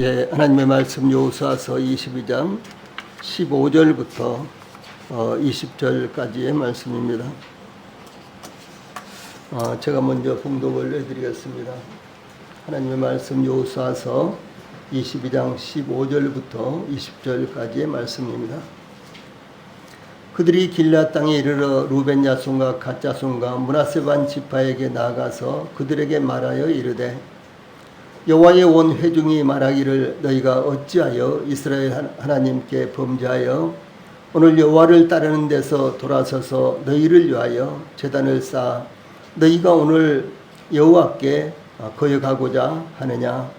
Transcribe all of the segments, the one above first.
예, 하나님의 말씀 여호수아서 22장 15절부터 20절까지의 말씀입니다. 제가 먼저 봉독을 해드리겠습니다. 하나님의 말씀 여호수아서 22장 15절부터 20절까지의 말씀입니다. 그들이 길앗 땅에 이르러 루벤 자손과 갓 자손과 므낫세 반 지파에게 나아가서 그들에게 말하여 이르되 여호와의 온 회중이 말하기를 너희가 어찌하여 이스라엘 하나님께 범죄하여 오늘 여호와를 따르는 데서 돌아서서 너희를 위하여 제단을 쌓아 너희가 오늘 여호와께 거역하고자 하느냐.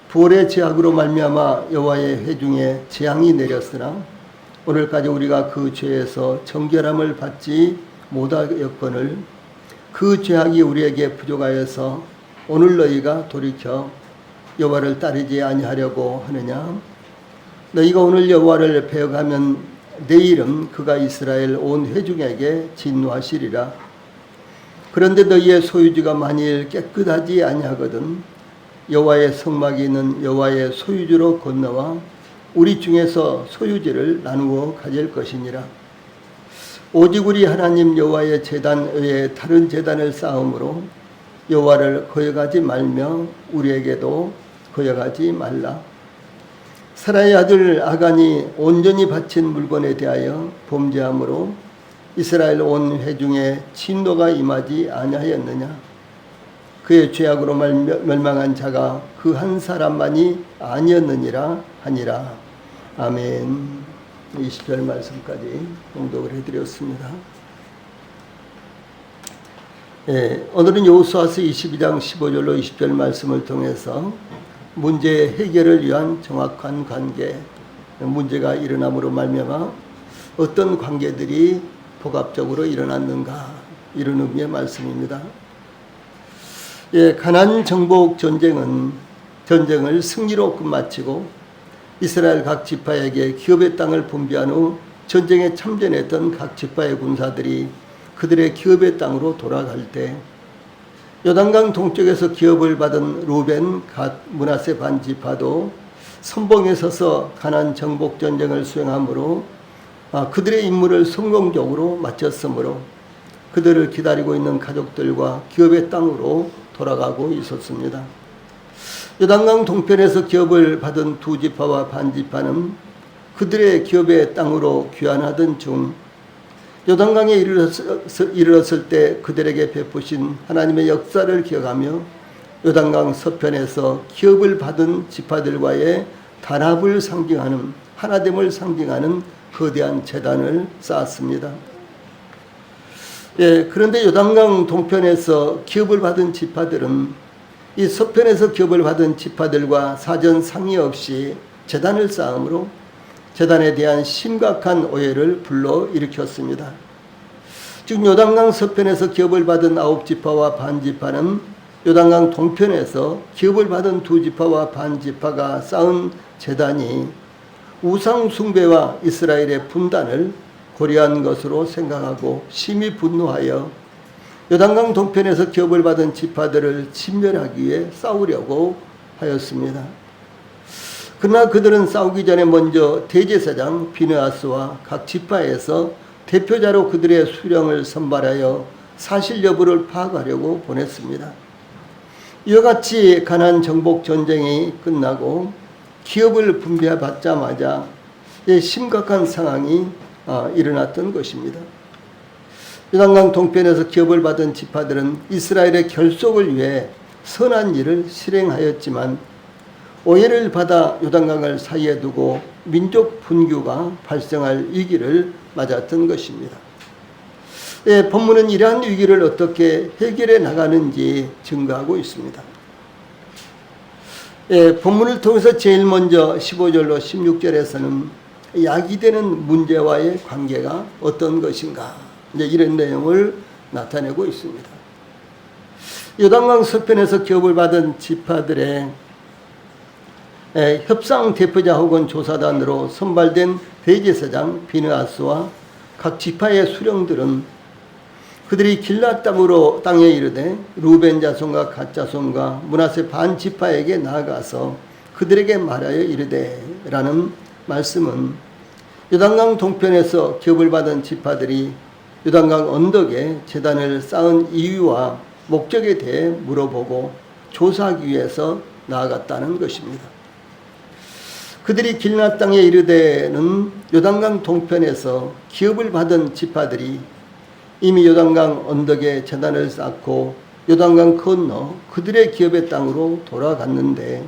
부월의 죄악으로 말미암아 여호와의 회중에 재앙이 내렸으나 오늘까지 우리가 그 죄에서 정결함을 받지 못하였거늘 그 죄악이 우리에게 부족하여서 오늘 너희가 돌이켜 여호와를 따르지 아니하려고 하느냐. 너희가 오늘 여호와를 배역하면 내일은 그가 이스라엘 온 회중에게 진노하시리라. 그런데 너희의 소유지가 만일 깨끗하지 아니하거든 여호와의 성막이 있는 여호와의 소유지로 건너와 우리 중에서 소유지를 나누어 가질 것이니라. 오직 우리 하나님 여호와의 제단 외에 다른 제단을 쌓음으로 여호와를 거역하지 말며 우리에게도 거역하지 말라. 사라의 아들 아간이 온전히 바친 물건에 대하여 범죄함으로 이스라엘 온 회중에 진노가 임하지 아니하였느냐. 그의 죄악으로 멸망한 자가 그 한 사람만이 아니었느니라 하니라. 아멘. 20절 말씀까지 봉독을 해드렸습니다. 예, 오늘은 여호수아서 22장 15절로 20절 말씀을 통해서 문제 해결을 위한 정확한 관계, 문제가 일어남으로 말미암아 어떤 관계들이 복합적으로 일어났는가, 이런 의미의 말씀입니다. 예, 가나안 정복 전쟁을 승리로 끝마치고 이스라엘 각 지파에게 기업의 땅을 분배한 후 전쟁에 참전했던 각 지파의 군사들이 그들의 기업의 땅으로 돌아갈 때 요단강 동쪽에서 기업을 받은 루벤, 갓, 므낫세 반 지파도 선봉에 서서 가나안 정복 전쟁을 수행함으로 그들의 임무를 성공적으로 마쳤으므로 그들을 기다리고 있는 가족들과 기업의 땅으로 돌아가고 있었습니다. 요단강 동편에서 기업을 받은 두 지파와 반 지파는 그들의 기업의 땅으로 귀환하던 중 요단강에 이르렀을 때 그들에게 베푸신 하나님의 역사를 기억하며 요단강 서편에서 기업을 받은 지파들과의 단합을 상징하는, 하나됨을 상징하는 거대한 제단을 쌓았습니다. 예, 그런데 요단강 동편에서 기업을 받은 지파들은 이 서편에서 기업을 받은 지파들과 사전 상의 없이 제단을 쌓음으로 제단에 대한 심각한 오해를 불러일으켰습니다. 즉 요단강 서편에서 기업을 받은 9지파와 반 지파는 요단강 동편에서 기업을 받은 2지파와 반 지파가 쌓은 제단이 우상 숭배와 이스라엘의 분단을 고려한 것으로 생각하고 심히 분노하여 요단강 동편에서 기업을 받은 지파들을 진멸하기 위해 싸우려고 하였습니다. 그러나 그들은 싸우기 전에 먼저 대제사장 비느하스와 각 지파에서 대표자로 그들의 수령을 선발하여 사실 여부를 파악하려고 보냈습니다. 이와 같이 가나안 정복 전쟁이 끝나고 기업을 분배받자마자 심각한 상황이 일어났던 것입니다. 요단강 동편에서 기업을 받은 지파들은 이스라엘의 결속을 위해 선한 일을 실행하였지만 오해를 받아 요단강을 사이에 두고 민족 분규가 발생할 위기를 맞았던 것입니다. 예, 본문은 이러한 위기를 어떻게 해결해 나가는지 증거하고 있습니다. 예, 본문을 통해서 제일 먼저 15절로 16절에서는 야기되는 문제와의 관계가 어떤 것인가, 이제 이런 내용을 나타내고 있습니다. 요단강 서편에서 기업을 받은 지파들의 협상 대표자 혹은 조사단으로 선발된 대제사장 비느하스와 각 지파의 수령들은 그들이 길앗 땅에 이르되 루벤 자손과 갓 자손과 므낫세 반 지파에게 나아가서 그들에게 말하여 이르되 라는 말씀은 요단강 동편에서 기업을 받은 지파들이 요단강 언덕에 제단을 쌓은 이유와 목적에 대해 물어보고 조사하기 위해서 나아갔다는 것입니다. 그들이 길앗 땅에 이르되는 요단강 동편에서 기업을 받은 지파들이 이미 요단강 언덕에 제단을 쌓고 요단강 건너 그들의 기업의 땅으로 돌아갔는데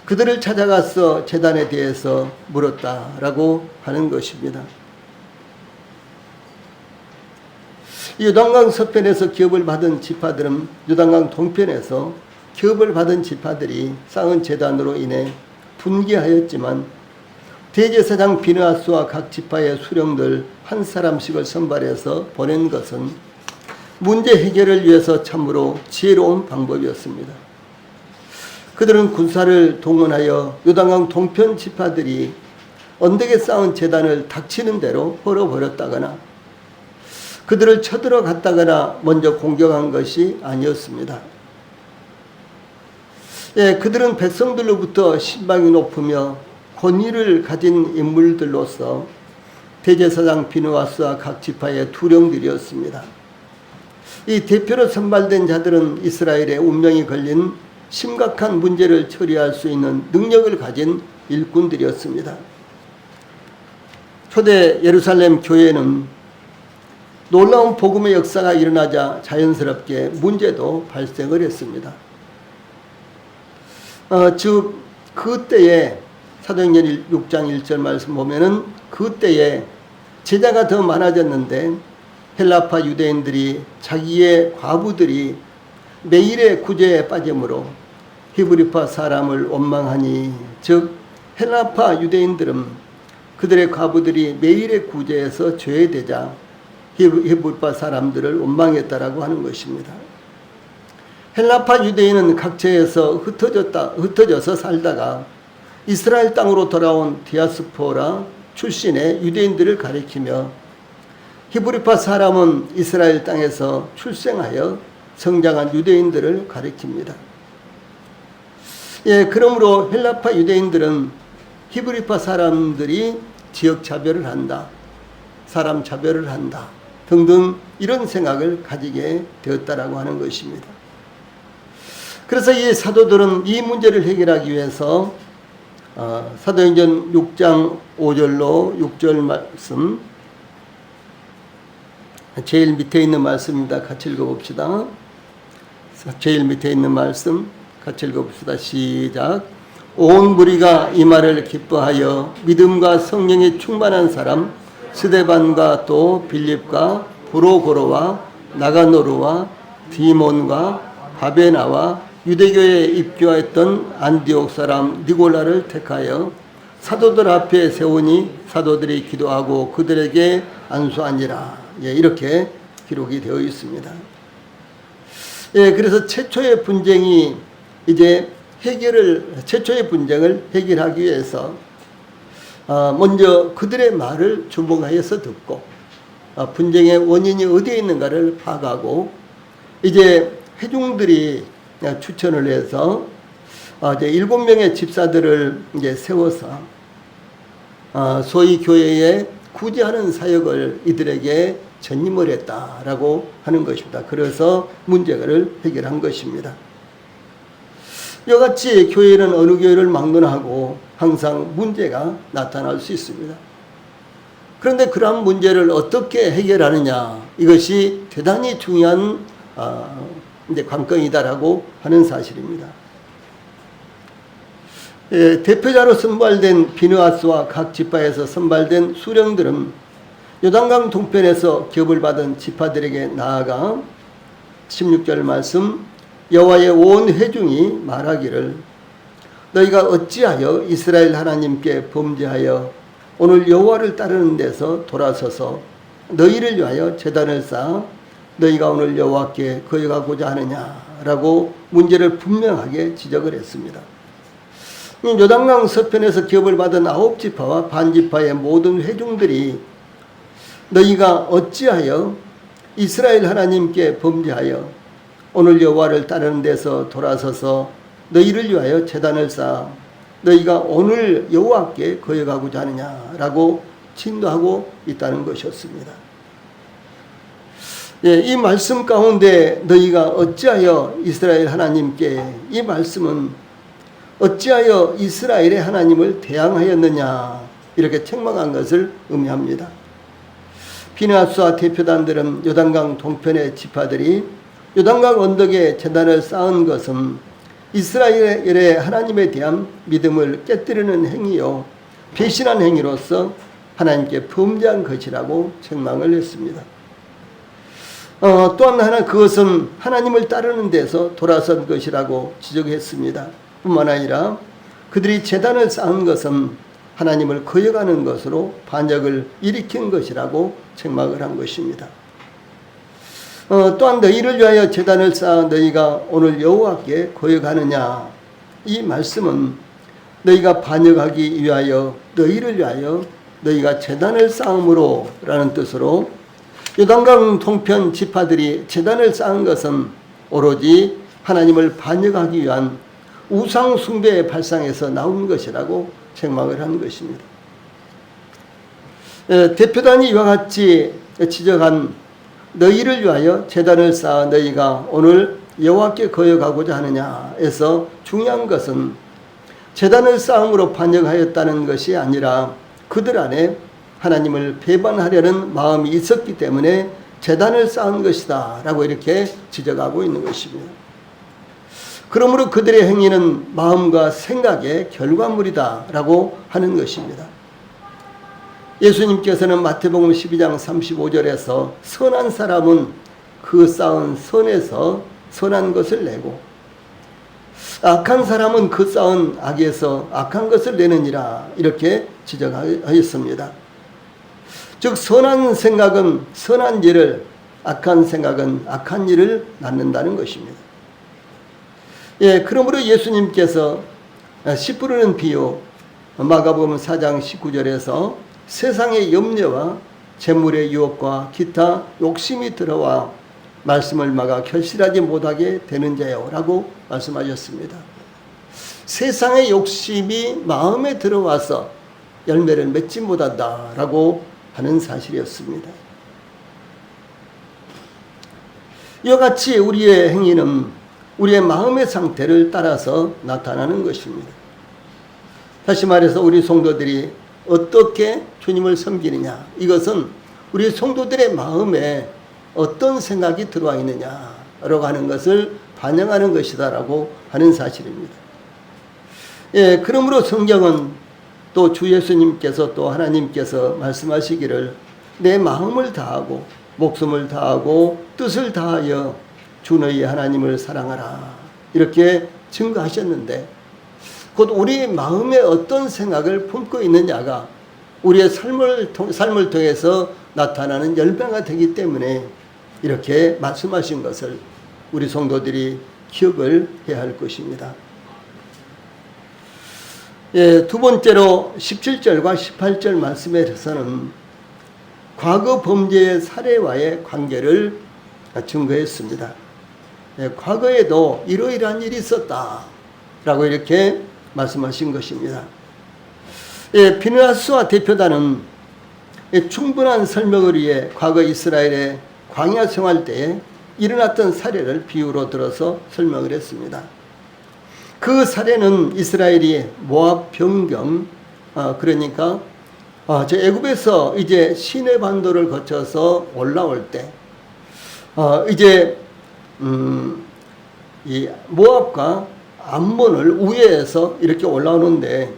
그들을 찾아가서 제단에 대해서 물었다라고 하는 것입니다. 요단강 서편에서 기업을 받은 지파들은 요단강 동편에서 기업을 받은 지파들이 쌓은 제단으로 인해 분개하였지만 대제사장 비느하스와 각 지파의 수령들 한 사람씩을 선발해서 보낸 것은 문제 해결을 위해서 참으로 지혜로운 방법이었습니다. 그들은 군사를 동원하여 요단강 동편 지파들이 언덕에 쌓은 제단을 닥치는 대로 헐어버렸다거나 그들을 쳐들어갔다거나 먼저 공격한 것이 아니었습니다. 그들은 백성들로부터 신방이 높으며 권위를 가진 인물들로서 대제사장 비느하스와 각 지파의 두령들이었습니다. 이 대표로 선발된 자들은 이스라엘의 운명이 걸린 심각한 문제를 처리할 수 있는 능력을 가진 일꾼들이었습니다. 초대 예루살렘 교회는 놀라운 복음의 역사가 일어나자 자연스럽게 문제도 발생을 했습니다. 즉 그때에 사도행전 6장 1절 말씀 보면은 그때에 제자가 더 많아졌는데 헬라파 유대인들이 자기의 과부들이 매일의 구제에 빠짐으로 히브리파 사람을 원망하니 즉 헬라파 유대인들은 그들의 과부들이 매일의 구제에서 죄되자 히브리파 사람들을 원망했다라고 하는 것입니다. 헬라파 유대인은 각처에서 흩어져서 살다가 이스라엘 땅으로 돌아온 디아스포라 출신의 유대인들을 가리키며 히브리파 사람은 이스라엘 땅에서 출생하여 성장한 유대인들을 가리킵니다. 그러므로 헬라파 유대인들은 히브리파 사람들이 지역 차별을 한다, 사람 차별을 한다 등등 이런 생각을 가지게 되었다라고 하는 것입니다. 그래서 이 사도들은 이 문제를 해결하기 위해서 사도행전 6장 5절로 6절 말씀 제일 밑에 있는 말씀입니다. 같이 읽어봅시다. 제일 밑에 있는 말씀 같이 읽어봅시다. 시작. 온 무리가 이 말을 기뻐하여 믿음과 성령이 충만한 사람 스데반과 또 빌립과 브로고로와 나가노르와 디몬과 바베나와 유대교에 입교하였던 안디옥 사람 니골라를 택하여 사도들 앞에 세우니 사도들이 기도하고 그들에게 안수하니라. 이렇게 기록이 되어 있습니다. 그래서 최초의 분쟁을 해결하기 위해서 먼저 그들의 말을 주목하여서 듣고 분쟁의 원인이 어디에 있는가를 파악하고 이제 회중들이 추천을 해서 이제 7명의 집사들을 이제 세워서 소위 교회에 구제하는 사역을 이들에게 전임을 했다라고 하는 것입니다. 그래서 문제를 해결한 것입니다. 이와 같이 교회는 어느 교회를 막론하고 항상 문제가 나타날 수 있습니다. 그런데 그러한 문제를 어떻게 해결하느냐, 이것이 대단히 중요한 이제 관건이다라고 하는 사실입니다. 대표자로 선발된 비느하스와 각 지파에서 선발된 수령들은 요단강 동편에서 기업을 받은 지파들에게 나아가 16절 말씀 여호와의 온 회중이 말하기를 너희가 어찌하여 이스라엘 하나님께 범죄하여 오늘 여호와를 따르는 데서 돌아서서 너희를 위하여 제단을 쌓아 너희가 오늘 여호와께 거역하고자 하느냐라고 문제를 분명하게 지적을 했습니다. 요단강 서편에서 기업을 받은 9지파와 반지파의 모든 회중들이 너희가 어찌하여 이스라엘 하나님께 범죄하여 오늘 여호와를 따르는 데서 돌아서서 너희를 위하여 제단을 쌓아 너희가 오늘 여호와께 거역하고자 하느냐라고 진노하고 있다는 것이었습니다. 예, 이 말씀 가운데 너희가 어찌하여 이스라엘 하나님께, 이 말씀은 어찌하여 이스라엘의 하나님을 대항하였느냐 이렇게 책망한 것을 의미합니다. 비느하스와 대표단들은 요단강 동편의 지파들이 요단강 언덕에 제단을 쌓은 것은 이스라엘의 하나님에 대한 믿음을 깨뜨리는 행위요 배신한 행위로서 하나님께 범죄한 것이라고 책망을 했습니다. 또한 하나 그것은 하나님을 따르는 데서 돌아선 것이라고 지적했습니다. 뿐만 아니라 그들이 제단을 쌓은 것은 하나님을 거역하는 것으로 반역을 일으킨 것이라고 책망을 한 것입니다. 또한 너희를 위하여 제단을 쌓아 너희가 오늘 여호와께 거역하느냐, 이 말씀은 너희가 반역하기 위하여 너희를 위하여 너희가 제단을 쌓음으로 라는 뜻으로 요단강 동편 지파들이 제단을 쌓은 것은 오로지 하나님을 반역하기 위한 우상 숭배의 발상에서 나온 것이라고 책망을 한 것입니다. 대표단이 이와 같이 지적한 너희를 위하여 제단을 쌓아 너희가 오늘 여호와께 거역하고자 하느냐에서 중요한 것은 제단을 쌓음으로 반역하였다는 것이 아니라 그들 안에 하나님을 배반하려는 마음이 있었기 때문에 제단을 쌓은 것이다 라고 이렇게 지적하고 있는 것입니다. 그러므로 그들의 행위는 마음과 생각의 결과물이다 라고 하는 것입니다. 예수님께서는 마태복음 12장 35절에서 선한 사람은 그 쌓은 선에서 선한 것을 내고 악한 사람은 그 쌓은 악에서 악한 것을 내느니라 이렇게 지적하였습니다. 즉 선한 생각은 선한 일을, 악한 생각은 악한 일을 낳는다는 것입니다. 예, 그러므로 예수님께서 씨 뿌리는 비유 마가복음 4장 19절에서 세상의 염려와 재물의 유혹과 기타 욕심이 들어와 말씀을 막아 결실하지 못하게 되는 자요 라고 말씀하셨습니다. 세상의 욕심이 마음에 들어와서 열매를 맺지 못한다 라고 하는 사실이었습니다. 이와 같이 우리의 행위는 우리의 마음의 상태를 따라서 나타나는 것입니다. 다시 말해서 우리 성도들이 어떻게 주님을 섬기느냐, 이것은 우리 성도들의 마음에 어떤 생각이 들어와 있느냐라고 하는 것을 반영하는 것이다라고 하는 사실입니다. 예, 그러므로 성경은 또 주 예수님께서 또 하나님께서 말씀하시기를 내 마음을 다하고 목숨을 다하고 뜻을 다하여 주 너희 하나님을 사랑하라 이렇게 증거하셨는데 곧 우리 마음에 어떤 생각을 품고 있느냐가 우리의 삶을 통해서 나타나는 열매가 되기 때문에 이렇게 말씀하신 것을 우리 성도들이 기억을 해야 할 것입니다. 예, 두 번째로 17절과 18절 말씀에서는 과거 범죄의 사례와의 관계를 증거했습니다. 예, 과거에도 이러이러한 일이 있었다 라고 이렇게 말씀하신 것입니다. 예, 비느하스와 대표단은 충분한 설명을 위해 과거 이스라엘의 광야 생활 때에 일어났던 사례를 비유로 들어서 설명을 했습니다. 그 사례는 이스라엘이 모압 변경, 그러니까 저 애굽에서 이제 시내 반도를 거쳐서 올라올 때 이제 이 모압과 암몬을 우회해서 이렇게 올라오는데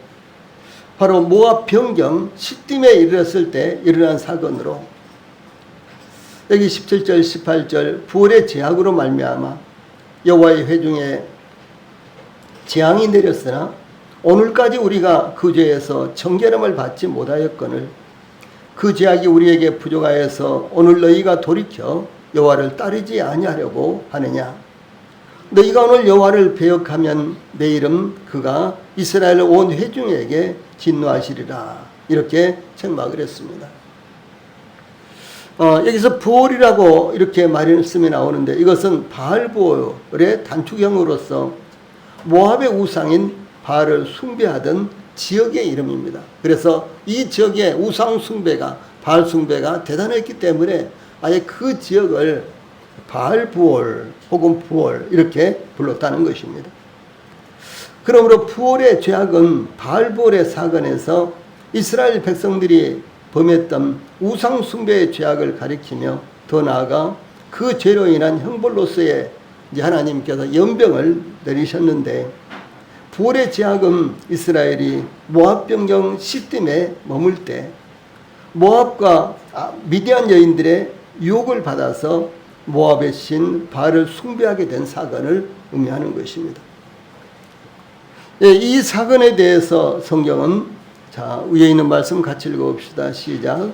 바로 모압 변경 시딤에 이르렀을 때 일어난 사건으로 여기 17절 18절 부월의 재앙으로 말미암아 여호와의 회중에 재앙이 내렸으나 오늘까지 우리가 그 죄에서 정결함을 받지 못하였거늘 그 죄악이 우리에게 부족하여서 오늘 너희가 돌이켜 여호와를 따르지 아니하려고 하느냐. 너희가 오늘 여호와를 배역하면 내일은 그가 이스라엘 온 회중에게 진노하시리라 이렇게 책망을 했습니다. 여기서 부올이라고 이렇게 말씀이 나오는데 이것은 바알부올의 단축형으로서 모압의 우상인 바알을 숭배하던 지역의 이름입니다. 그래서 이 지역의 우상 숭배가, 바알 숭배가 대단했기 때문에 아예 그 지역을 바알 부올 혹은 부올 이렇게 불렀다는 것입니다. 그러므로 부올의 죄악은 바알 부올의 사건에서 이스라엘 백성들이 범했던 우상 숭배의 죄악을 가리키며 더 나아가 그 죄로 인한 형벌로서의 이제 하나님께서 연병을 내리셨는데, 부올의 죄악은 이스라엘이 모압 병경 시딤에 머물 때 모압과 미디안 여인들의 유혹을 받아서 모압의 신 바알을 숭배하게 된 사건을 의미하는 것입니다. 이 사건에 대해서 성경은, 자, 위에 있는 말씀 같이 읽어봅시다. 시작.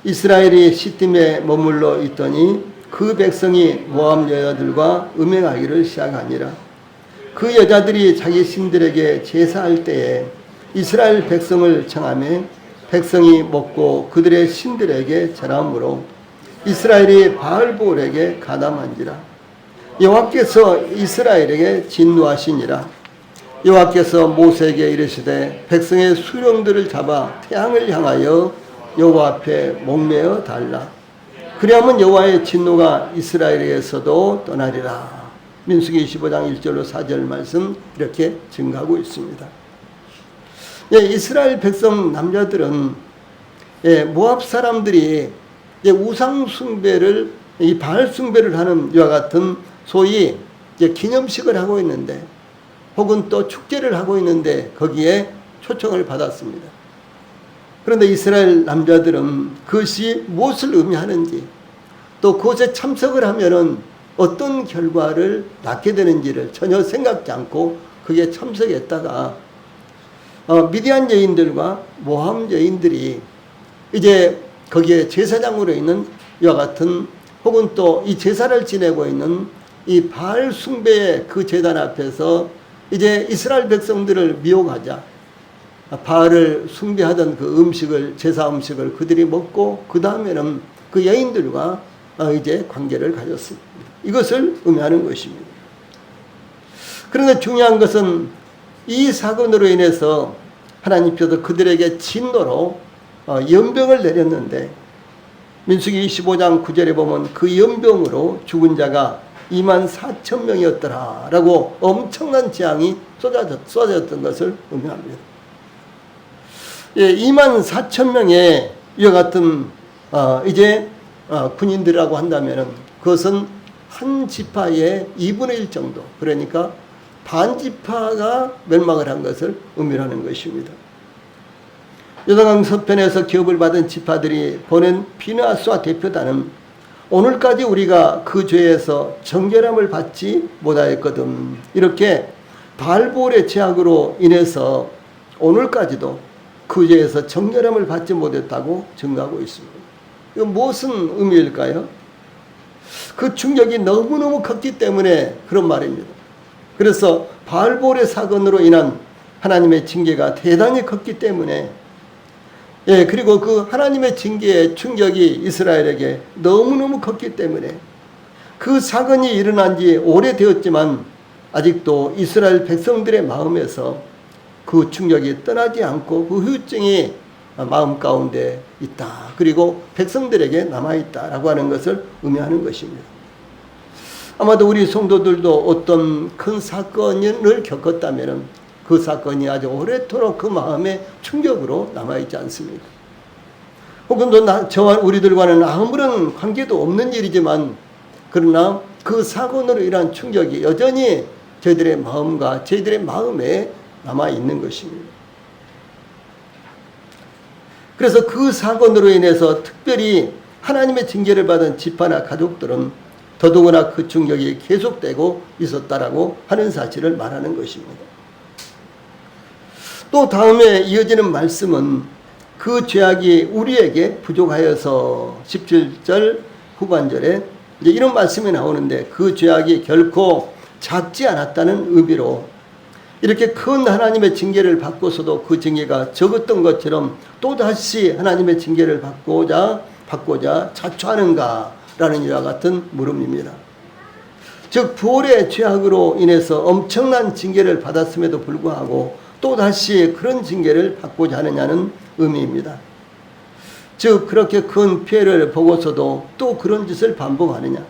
이스라엘이 시딤에 머물러 있더니 그 백성이 모압 여자들과 음행하기를 시작하니라. 그 여자들이 자기 신들에게 제사할 때에 이스라엘 백성을 청하며 백성이 먹고 그들의 신들에게 절함으로 이스라엘이 바알부올에게 가담한지라. 여호와께서 이스라엘에게 진노하시니라. 여호와께서 모세에게 이르시되 백성의 수령들을 잡아 태양을 향하여 여호와 앞에 목매어 달라. 그리하면 여호와의 진노가 이스라엘에게서도 떠나리라. 민수기 25장 1절로 4절 말씀 이렇게 증가하고 있습니다. 이스라엘 백성 남자들은 모압 사람들이 우상 숭배를, 이 바알 숭배를 하는 이와 같은 소위 기념식을 하고 있는데, 혹은 또 축제를 하고 있는데 거기에 초청을 받았습니다. 그런데 이스라엘 남자들은 그것이 무엇을 의미하는지, 또 그것에 참석을 하면은 어떤 결과를 낳게 되는지를 전혀 생각지 않고 그게 참석했다가 미디안 여인들과 모압 여인들이 이제 거기에 제사장으로 있는 이와 같은, 혹은 또 이 제사를 지내고 있는 이 바알 숭배의 그 제단 앞에서 이제 이스라엘 백성들을 미혹하자 바알을 숭배하던 그 음식을, 제사 음식을 그들이 먹고 그 다음에는 그 여인들과 이제 관계를 가졌습니다. 이것을 의미하는 것입니다. 그런데 중요한 것은 이 사건으로 인해서 하나님께서 그들에게 진노로 연병을 내렸는데, 민수기 25장 9절에 보면 그 연병으로 죽은 자가 24,000명이었더라 라고 엄청난 재앙이 쏟아졌던 것을 의미합니다. 24,000명의 이와 같은 이제 군인들이라고 한다면 그것은 한 지파의 2분의 1 정도, 그러니까 반 지파가 멸망을 한 것을 의미하는 것입니다. 요단강 서편에서 기업을 받은 지파들이 보낸 비느하스와 대표단은 오늘까지 우리가 그 죄에서 정결함을 받지 못하였거든, 이렇게 바알부올의 죄악으로 인해서 오늘까지도 그 죄에서 정결함을 받지 못했다고 증거하고 있습니다. 이건 무엇은 의미일까요? 그 충격이 너무너무 컸기 때문에 그런 말입니다. 그래서 바알부올의 사건으로 인한 하나님의 징계가 대단히 컸기 때문에, 그리고 그 하나님의 징계의 충격이 이스라엘에게 너무너무 컸기 때문에 그 사건이 일어난 지 오래되었지만 아직도 이스라엘 백성들의 마음에서 그 충격이 떠나지 않고 그 후유증이 마음 가운데 있다. 그리고 백성들에게 남아있다라고 하는 것을 의미하는 것입니다. 아마도 우리 성도들도 어떤 큰 사건을 겪었다면 그 사건이 아주 오래도록 그 마음에 충격으로 남아있지 않습니까? 혹은 또 저와 우리들과는 아무런 관계도 없는 일이지만, 그러나 그 사건으로 인한 충격이 여전히 저희들의 마음과 저희들의 마음에 남아있는 것입니다. 그래서 그 사건으로 인해서 특별히 하나님의 징계를 받은 지파나 가족들은 더더구나 그 충격이 계속되고 있었다라고 하는 사실을 말하는 것입니다. 또 다음에 이어지는 말씀은 그 죄악이 우리에게 부족하여서 17절 후반절에 이제 이런 말씀이 나오는데, 그 죄악이 결코 작지 않았다는 의미로 이렇게 큰 하나님의 징계를 받고서도 그 징계가 적었던 것처럼 또다시 하나님의 징계를 받고자 자초하는가라는 이와 같은 물음입니다. 즉 부활의 죄악으로 인해서 엄청난 징계를 받았음에도 불구하고 또다시 그런 징계를 받고자 하느냐는 의미입니다. 즉 그렇게 큰 피해를 보고서도 또 그런 짓을 반복하느냐,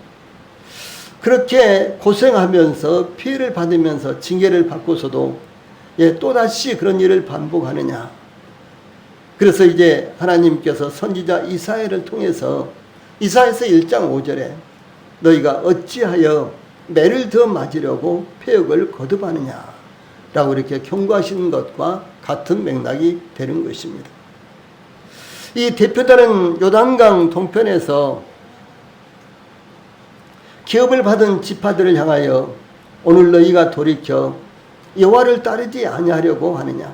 그렇게 고생하면서 피해를 받으면서 징계를 받고서도 또다시 그런 일을 반복하느냐. 그래서 이제 하나님께서 선지자 이사야를 통해서 이사야서 1장 5절에 너희가 어찌하여 매를 더 맞으려고 폐역을 거듭하느냐 라고 이렇게 경고하시는 것과 같은 맥락이 되는 것입니다. 이 대표다른 요단강 동편에서 기업을 받은 지파들을 향하여 오늘 너희가 돌이켜 여호와를 따르지 아니하려고 하느냐,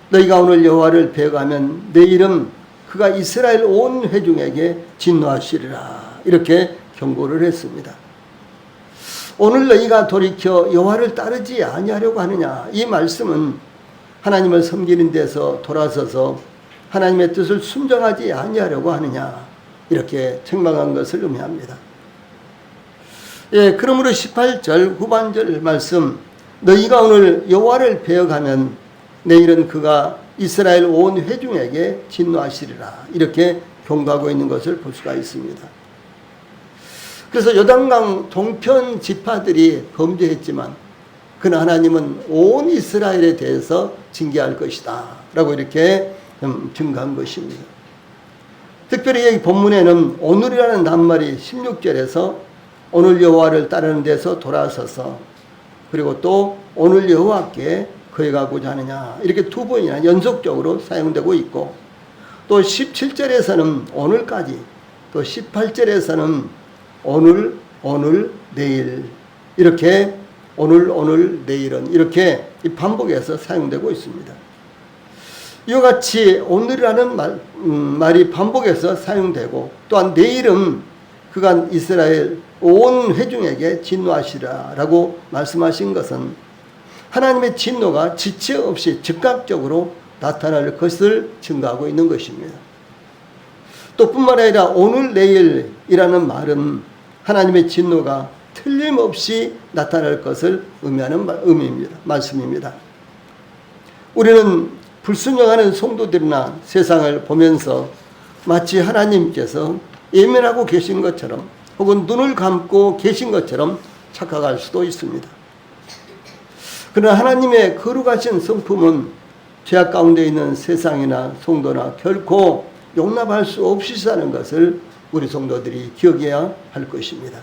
너희가 오늘 여호와를 배역하면 내일은 그가 이스라엘 온 회중에게 진노하시리라, 이렇게 경고를 했습니다. 오늘 너희가 돌이켜 여호와를 따르지 아니하려고 하느냐, 이 말씀은 하나님을 섬기는 데서 돌아서서 하나님의 뜻을 순종하지 아니하려고 하느냐, 이렇게 책망한 것을 의미합니다. 그러므로 18절 후반절 말씀, 너희가 오늘 여호와를 배역하면 내일은 그가 이스라엘 온 회중에게 진노하시리라, 이렇게 경고하고 있는 것을 볼 수가 있습니다. 그래서 요단강 동편 지파들이 범죄했지만 그러나 하나님은 온 이스라엘에 대해서 징계할 것이다 라고 이렇게 증거한 것입니다. 특별히 이 본문에는 오늘이라는 낱말이 16절에서 오늘 여호와를 따르는 데서 돌아서서, 그리고 또 오늘 여호와께 거역하고자 하느냐, 이렇게 두 번이나 연속적으로 사용되고 있고, 또 17절에서는 오늘까지, 또 18절에서는 오늘, 내일, 이렇게 오늘, 내일은 이렇게 반복해서 사용되고 있습니다. 이와 같이 오늘이라는 말이 반복해서 사용되고, 또한 내일은 그가 이스라엘 온 회중에게 진노하시라 라고 말씀하신 것은 하나님의 진노가 지체 없이 즉각적으로 나타날 것을 증거하고 있는 것입니다. 또 뿐만 아니라 오늘 내일이라는 말은 하나님의 진노가 틀림없이 나타날 것을 의미하는 말씀입니다. 우리는 불순종하는 성도들이나 세상을 보면서 마치 하나님께서 예면하고 계신 것처럼 혹은 눈을 감고 계신 것처럼 착각할 수도 있습니다. 그러나 하나님의 거룩하신 성품은 죄악 가운데 있는 세상이나 성도나 결코 용납할 수 없이 사는 것을 우리 성도들이 기억해야 할 것입니다.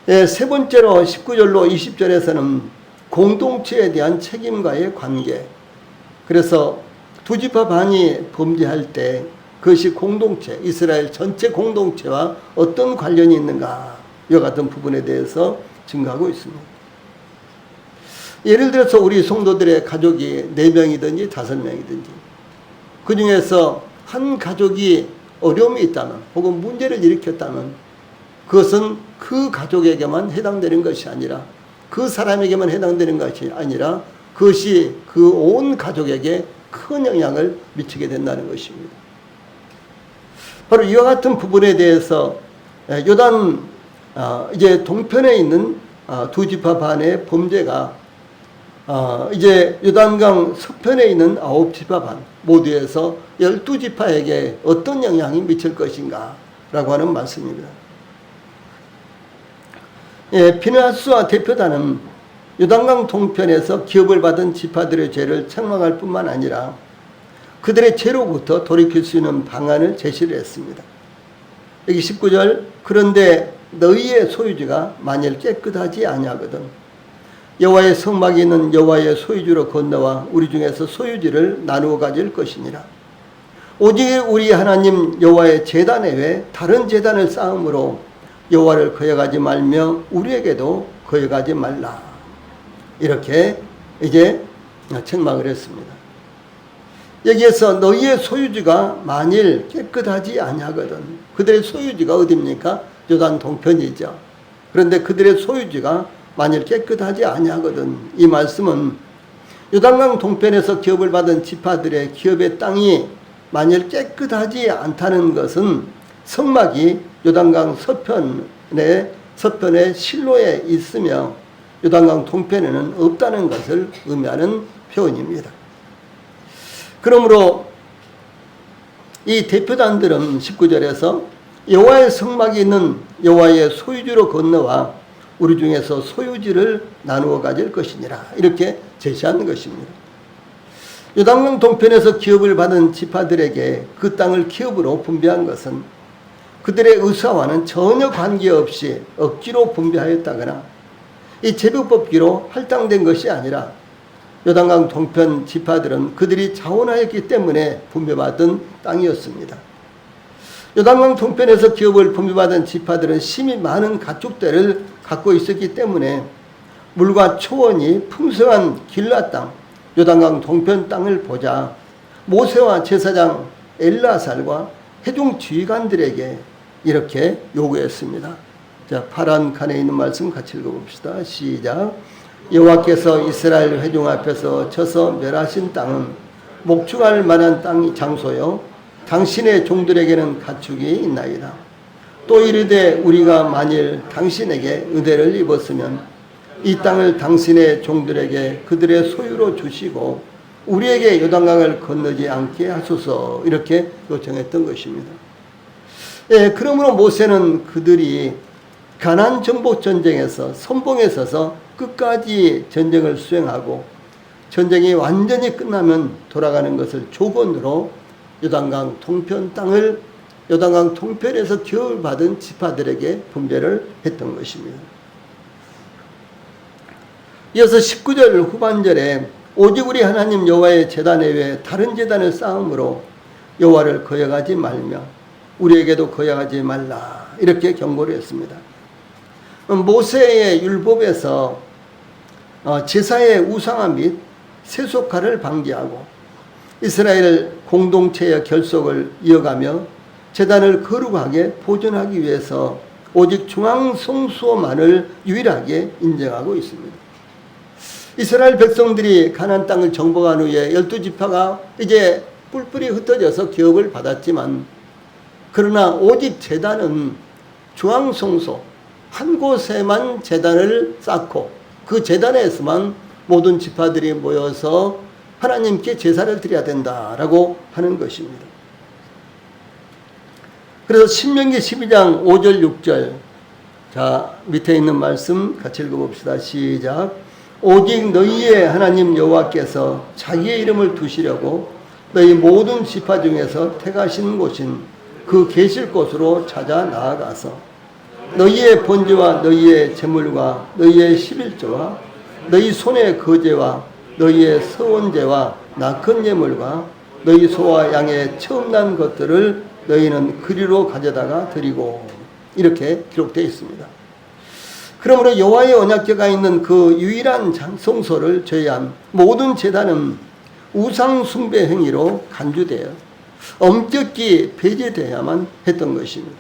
세 번째로 19절로 20절에서는 공동체에 대한 책임과의 관계, 그래서 두 지파 반이 범죄할 때 그것이 공동체, 이스라엘 전체 공동체와 어떤 관련이 있는가, 이와 같은 부분에 대해서 증거하고 있습니다. 예를 들어서 우리 성도들의 가족이 4명이든지 5명이든지 그 중에서 한 가족이 어려움이 있다면 혹은 문제를 일으켰다면 그것은 그 가족에게만 해당되는 것이 아니라, 그 사람에게만 해당되는 것이 아니라 그것이 그 온 가족에게 큰 영향을 미치게 된다는 것입니다. 바로 이와 같은 부분에 대해서 요단 이제 동편에 있는 두 지파 반의 범죄가 이제 요단강 서편에 있는 9지파 반 모두에서 12지파에게 어떤 영향이 미칠 것인가 라고 하는 말씀입니다. 피느하스와 대표단은 요단강 동편에서 기업을 받은 지파들의 죄를 책망할 뿐만 아니라 그들의 죄로부터 돌이킬 수 있는 방안을 제시를 했습니다. 여기 19절, 그런데 너희의 소유지가 만일 깨끗하지 아니하거든 여호와의 성막이 있는 여호와의 소유지로 건너와 우리 중에서 소유지를 나누어 가질 것이니라. 오직 우리 하나님 여호와의 제단 외에 다른 제단을 쌓음으로 여호와를 거역하지 말며 우리에게도 거역하지 말라. 이렇게 이제 책망을 했습니다. 여기에서 너희의 소유지가 만일 깨끗하지 아니하거든, 그들의 소유지가 어디입니까? 요단 동편이죠. 그런데 그들의 소유지가 만일 깨끗하지 아니하거든, 이 말씀은 요단강 동편에서 기업을 받은 지파들의 기업의 땅이 만일 깨끗하지 않다는 것은 성막이 요단강 서편 서편의 실로에 있으며 요단강 동편에는 없다는 것을 의미하는 표현입니다. 그러므로 이 대표단들은 19절에서 여호와의 성막이 있는 여호와의 소유지로 건너와 우리 중에서 소유지를 나누어 가질 것이니라 이렇게 제시한 것입니다. 요단강 동편에서 기업을 받은 지파들에게 그 땅을 기업으로 분배한 것은 그들의 의사와는 전혀 관계없이 억지로 분배하였다거나 이 제비뽑기로 할당된 것이 아니라 요단강 동편 지파들은 그들이 자원하였기 때문에 분배받은 땅이었습니다. 요단강 동편에서 기업을 분배받은 지파들은 심히 많은 가축대를 갖고 있었기 때문에 물과 초원이 풍성한 길라 땅, 요단강 동편 땅을 보자 모세와 제사장 엘라살과 회중 지휘관들에게 이렇게 요구했습니다. 자, 파란 칸에 있는 말씀 같이 읽어봅시다. 시작. 여호와께서 이스라엘 회중 앞에서 쳐서 멸하신 땅은 목축할 만한 땅 장소요 당신의 종들에게는 가축이 있나이다. 또 이르되 우리가 만일 당신에게 은혜를 입었으면 이 땅을 당신의 종들에게 그들의 소유로 주시고 우리에게 요단강을 건너지 않게 하소서 이렇게 요청했던 것입니다. 예, 그러므로 모세는 그들이 가나안 정복 전쟁에서 선봉에 서서 끝까지 전쟁을 수행하고 전쟁이 완전히 끝나면 돌아가는 것을 조건으로 요단강 동편 땅을 요단강 동편에서 기업을 받은 지파들에게 분배를 했던 것입니다. 이어서 19절 후반절에 오직 우리 하나님 여호와의 제단 외에 다른 제단을 쌓음으로 여호와를 거역하지 말며 우리에게도 거역하지 말라 이렇게 경고를 했습니다. 모세의 율법에서 제사의 우상화 및 세속화를 방지하고 이스라엘 공동체의 결속을 이어가며 제단을 거룩하게 보존하기 위해서 오직 중앙 성소만을 유일하게 인정하고 있습니다. 이스라엘 백성들이 가나안 땅을 정복한 후에 12지파가 이제 뿔뿔이 흩어져서 기업을 받았지만 그러나 오직 제단은 중앙 성소 한 곳에만 제단을 쌓고 그 제단에서만 모든 지파들이 모여서 하나님께 제사를 드려야 된다라고 하는 것입니다. 그래서 신명기 12장 5절 6절 자 밑에 있는 말씀 같이 읽어봅시다. 시작. 오직 너희의 하나님 여호와께서 자기의 이름을 두시려고 너희 모든 지파 중에서 택하신 곳인 그 계실 곳으로 찾아 나아가서 너희의 번제와 너희의 제물과 너희의 11조와 너희 손의 거제와 너희의 서원제와 낙헌 예물과 너희 소와 양의 처음 난 것들을 너희는 그리로 가져다가 드리고 이렇게 기록되어 있습니다. 그러므로 여호와의 언약궤가 있는 그 유일한 성소를 제외한 모든 제단은 우상 숭배 행위로 간주되어 엄격히 배제되어야만 했던 것입니다.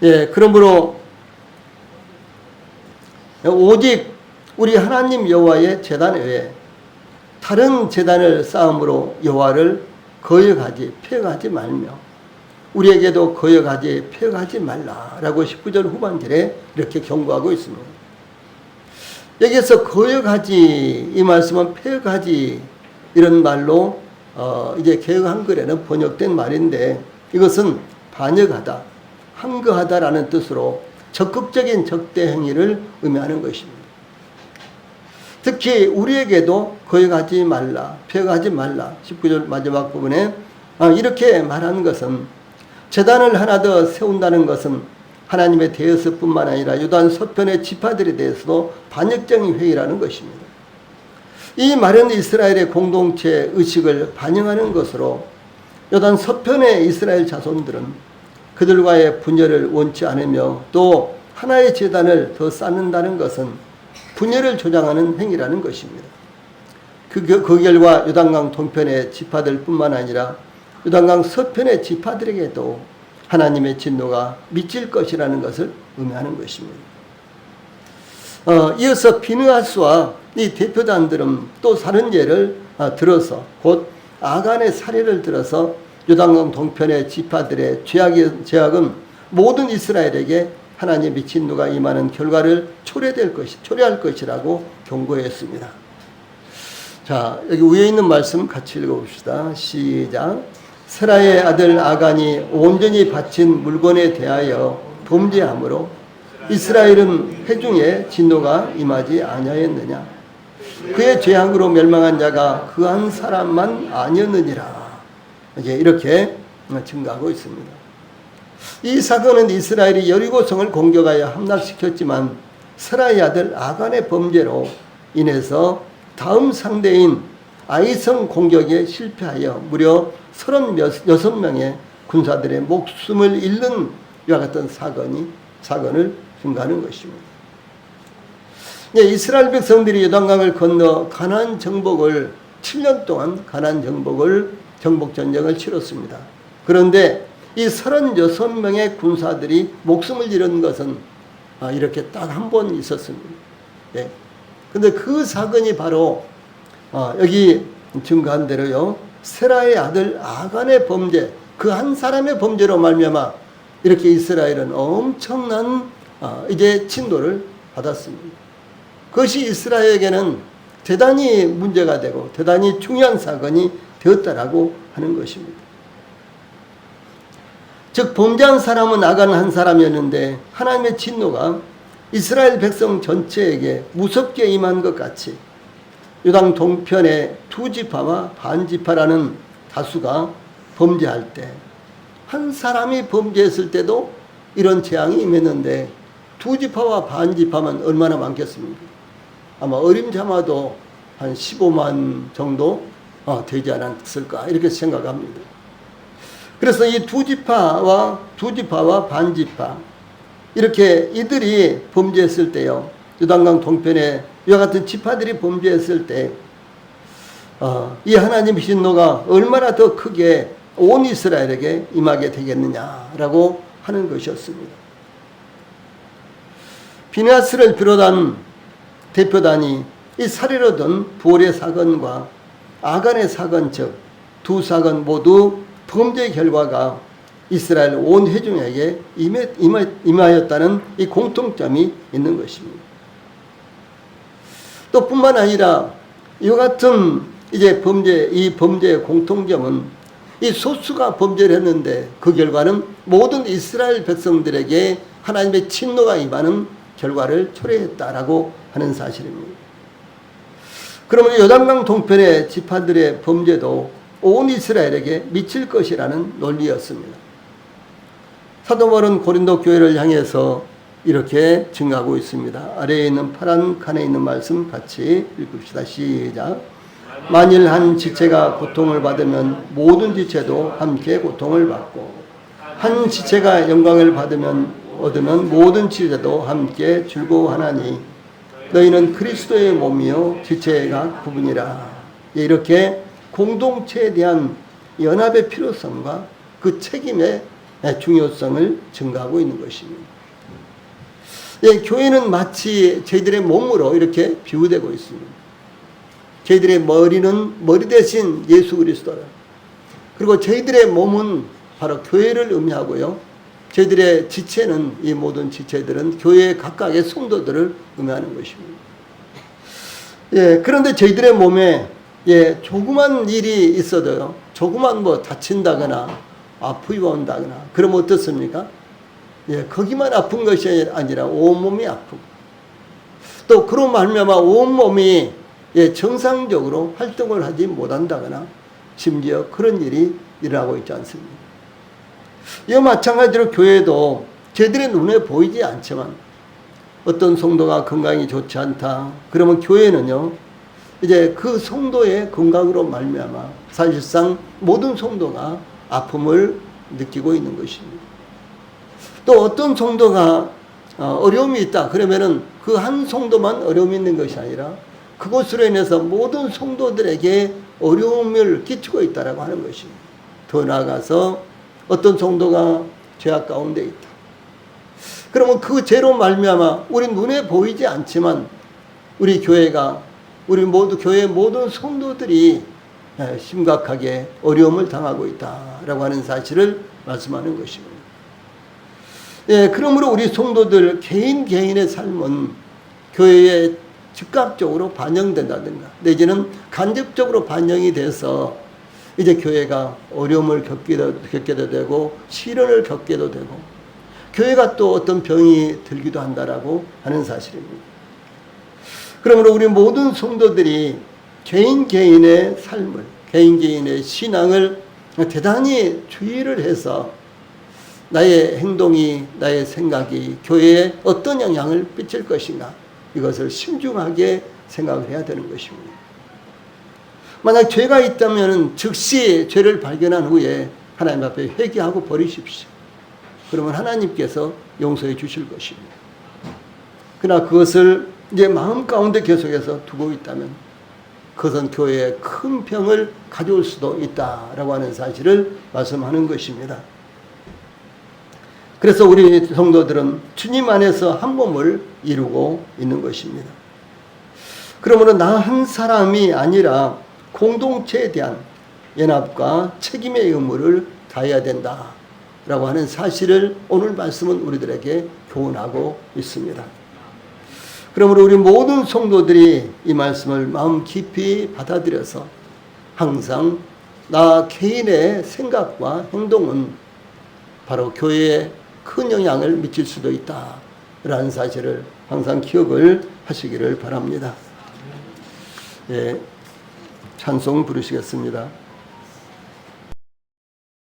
예, 그러므로 오직 우리 하나님 여호와의 제단 외에 다른 제단을 쌓음으로 여호와를 거역하지 폐역하지 말며 우리에게도 거역하지 폐역하지 말라라고 19절 후반절에 이렇게 경고하고 있습니다. 여기에서 거역하지 이 말씀은 폐역하지 이런 말로 이제 개역 한글에는 번역된 말인데 이것은 반역하다, 항거하다라는 뜻으로 적극적인 적대 행위를 의미하는 것입니다. 특히 우리에게도 거역하지 말라, 폐역하지 말라 19절 마지막 부분에 이렇게 말하는 것은 제단을 하나 더 세운다는 것은 하나님에 대해서 뿐만 아니라 요단 서편의 지파들에 대해서도 반역적인 회의라는 것입니다. 이 말은 이스라엘의 공동체 의식을 반영하는 것으로 요단 서편의 이스라엘 자손들은 그들과의 분열을 원치 않으며 또 하나의 제단을 더 쌓는다는 것은 분열을 조장하는 행위라는 것입니다. 그 결과 요단강 동편의 지파들 뿐만 아니라 요단강 서편의 지파들에게도 하나님의 진노가 미칠 것이라는 것을 의미하는 것입니다. 이어서 비느하스와 이 대표단들은 또 다른 예를 들어서 곧 아간의 사례를 들어서 요단강 동편의 지파들의 죄악은 모든 이스라엘에게 하나님의 진노가 임하는 결과를 초래할 것이라고 경고했습니다. 자, 여기 위에 있는 말씀 같이 읽어봅시다. 시작. 세라의 아들 아간이 온전히 바친 물건에 대하여 범죄함으로 이스라엘은 회중의 진노가 임하지 아니하였느냐. 그의 죄악으로 멸망한 자가 그 한 사람만 아니었느니라. 이제 이렇게 증가하고 있습니다. 이 사건은 이스라엘이 여리고성을 공격하여 함락시켰지만 세라의 아들 아간의 범죄로 인해서 다음 상대인 아이성 공격에 실패하여 무려 36명의 군사들의 목숨을 잃는 이와 같은 사건을 증가하는 것입니다. 이스라엘 백성들이 요단강을 건너 가나안 정복을 7년 동안 가나안 정복 전쟁을 치렀습니다. 그런데 이 36명의 군사들이 목숨을 잃은 것은 이렇게 딱 한 번 있었습니다. 예. 근데 그 사건이 바로 여기 증가한 대로요, 세라의 아들 아간의 범죄, 그 한 사람의 범죄로 말미암아 이렇게 이스라엘은 엄청난 이제 진노를 받았습니다. 그것이 이스라엘에게는 대단히 문제가 되고 대단히 중요한 사건이 되었다라고 하는 것입니다. 즉 범죄한 사람은 아간 한 사람이었는데 하나님의 진노가 이스라엘 백성 전체에게 무섭게 임한 것 같이 요단 동편의 두 지파와 반 지파라는 다수가 범죄할 때, 한 사람이 범죄했을 때도 이런 재앙이 임했는데 두 지파와 반 지파만 얼마나 많겠습니까? 아마 어림잡아도 한 15만 정도 되지 않았을까 이렇게 생각합니다. 그래서 이 두 지파와 반 지파 이렇게 이들이 범죄했을 때요, 요단강 동편에 이와 같은 지파들이 범죄했을 때 이 하나님의 진노가 얼마나 더 크게 온 이스라엘에게 임하게 되겠느냐라고 하는 것이었습니다. 비느하스를 비롯한 대표단이 이 살해로 든 부올의 사건과 아간의 사건, 즉 두 사건 모두 범죄의 결과가 이스라엘 온 회중에게 임하였다는 이 공통점이 있는 것입니다. 또 뿐만 아니라 이와 같은 이제 이 범죄의 공통점은 이 소수가 범죄를 했는데 그 결과는 모든 이스라엘 백성들에게 하나님의 진노가 임하는 결과를 초래했다라고 하는 사실입니다. 그러면 요단강 동편의 지파들의 범죄도 온 이스라엘에게 미칠 것이라는 논리였습니다. 사도 바울은 고린도 교회를 향해서 이렇게 증가하고 있습니다. 아래에 있는 파란 칸에 있는 말씀 같이 읽읍시다. 시작. 만일 한 지체가 고통을 받으면 모든 지체도 함께 고통을 받고, 한 지체가 영광을 얻으면 모든 지체도 함께 즐거워하나니 너희는 그리스도의 몸이요 지체가 구분이라. 이렇게 공동체에 대한 연합의 필요성과 그 책임의 중요성을 증가하고 있는 것입니다. 교회는 마치 저희들의 몸으로 이렇게 비유되고 있습니다. 저희들의 머리는 머리 대신 예수 그리스도라. 그리고 저희들의 몸은 바로 교회를 의미하고요, 저희들의 지체는, 이 모든 지체들은 교회 각각의 성도들을 의미하는 것입니다. 그런데 저희들의 몸에 조그만 일이 있어도요, 조그만 다친다거나 아프고 온다거나 그러면 어떻습니까? 거기만 아픈 것이 아니라 온몸이 아프고, 또 그로 말미암아 온몸이 정상적으로 활동을 하지 못한다거나 심지어 그런 일이 일어나고 있지 않습니까? 이와 마찬가지로 교회도 저희들의 눈에 보이지 않지만 어떤 성도가 건강이 좋지 않다 그러면 교회는요, 이제 그 성도의 건강으로 말미암아 사실상 모든 성도가 아픔을 느끼고 있는 것입니다. 또 어떤 성도가 어려움이 있다 그러면은 그 한 성도만 어려움이 있는 것이 아니라 그것으로 인해서 모든 성도들에게 어려움을 끼치고 있다라고 하는 것입니다. 더 나아가서 어떤 성도가 죄악 가운데 있다. 그러면 그 죄로 말미암아 우리 눈에 보이지 않지만 우리 교회의 모든 성도들이 심각하게 어려움을 당하고 있다라고 하는 사실을 말씀하는 것입니다. 예, 그러므로 우리 성도들 개인의 삶은 교회에 즉각적으로 반영된다든가 내지는 간접적으로 반영이 돼서 이제 교회가 어려움을 겪게도 되고 시련을 겪게도 되고 교회가 또 어떤 병이 들기도 한다라고 하는 사실입니다. 그러므로 우리 모든 성도들이 개인의 삶을, 개인의 신앙을 대단히 주의를 해서 나의 행동이, 나의 생각이 교회에 어떤 영향을 끼칠 것인가, 이것을 신중하게 생각을 해야 되는 것입니다. 만약 죄가 있다면 즉시 죄를 발견한 후에 하나님 앞에 회개하고 버리십시오. 그러면 하나님께서 용서해 주실 것입니다. 그러나 그것을 이제 마음 가운데 계속해서 두고 있다면 그것은 교회에 큰 병을 가져올 수도 있다라고 하는 사실을 말씀하는 것입니다. 그래서 우리 성도들은 주님 안에서 한 몸을 이루고 있는 것입니다. 그러므로 나 한 사람이 아니라 공동체에 대한 연합과 책임의 의무를 다해야 된다라고 하는 사실을 오늘 말씀은 우리들에게 교훈하고 있습니다. 그러므로 우리 모든 성도들이 이 말씀을 마음 깊이 받아들여서 항상 나 개인의 생각과 행동은 바로 교회에 큰 영향을 미칠 수도 있다라는 사실을 항상 기억을 하시기를 바랍니다. 예, 찬송 부르시겠습니다.